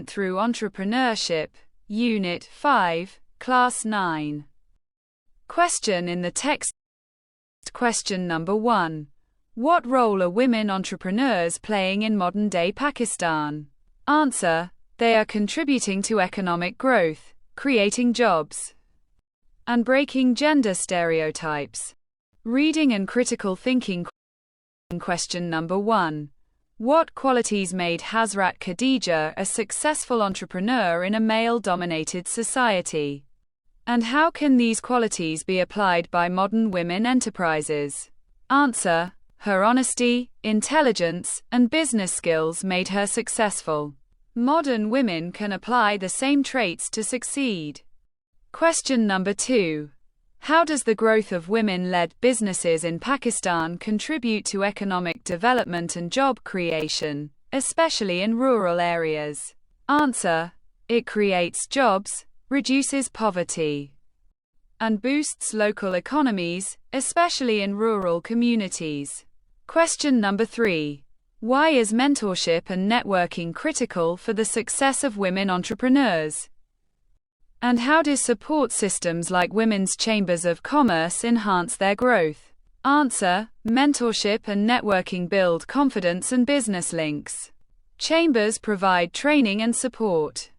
Development through Entrepreneurship, Unit 5, Class 9. Question in the text. Question number 1. What role are women entrepreneurs playing in modern-day Pakistan? Answer: they are contributing to economic growth, creating jobs, and breaking gender stereotypes. Reading and critical thinking. Question number 1. What qualities made Hazrat Khadija a successful entrepreneur in a male-dominated society? And how can these qualities be applied by modern women enterprises? Answer: her honesty, intelligence, and business skills made her successful. Modern women can apply the same traits to succeed. Question number 2. How does the growth of women-led businesses in Pakistan contribute to economic development and job creation, especially in rural areas? Answer: it creates jobs, reduces poverty, and boosts local economies, especially in rural communities. Question number 3. Why is mentorship and networking critical for the success of women entrepreneurs? And how do support systems like women's chambers of commerce enhance their growth? Answer: mentorship and networking build confidence and business links. Chambers provide training and support.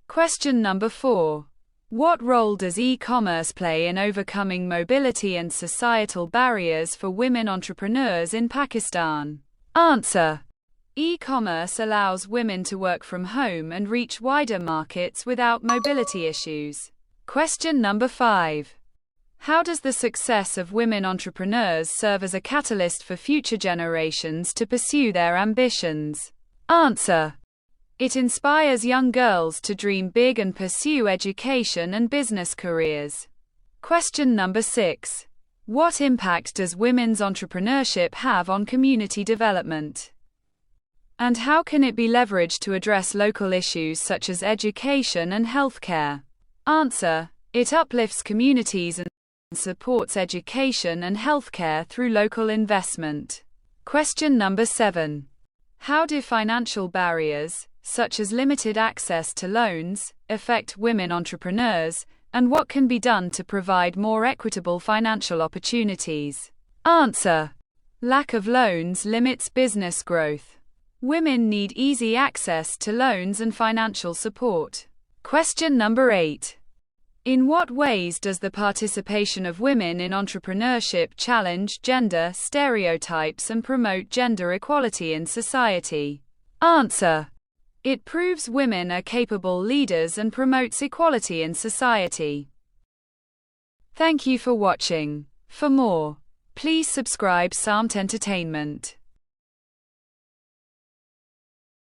Question number 4. What role does e-commerce play in overcoming mobility and societal barriers for women entrepreneurs in Pakistan? Answer: e-commerce allows women to work from home and reach wider markets without mobility issues. Question number 5. How does the success of women entrepreneurs serve as a catalyst for future generations to pursue their ambitions? Answer: it inspires young girls to dream big and pursue education and business careers. Question number 6. What impact does women's entrepreneurship have on community development? And how can it be leveraged to address local issues such as education and healthcare? Answer: it uplifts communities and supports education and healthcare through local investment. Question number 7. How do financial barriers, such as limited access to loans, affect women entrepreneurs, and what can be done to provide more equitable financial opportunities? Answer: lack of loans limits business growth. Women need easy access to loans and financial support. Question number 8. In what ways does the participation of women in entrepreneurship challenge gender stereotypes and promote gender equality in society? Answer: it proves women are capable leaders and promotes equality in society. Thank you for watching. For more, please subscribe Samt Entertainment.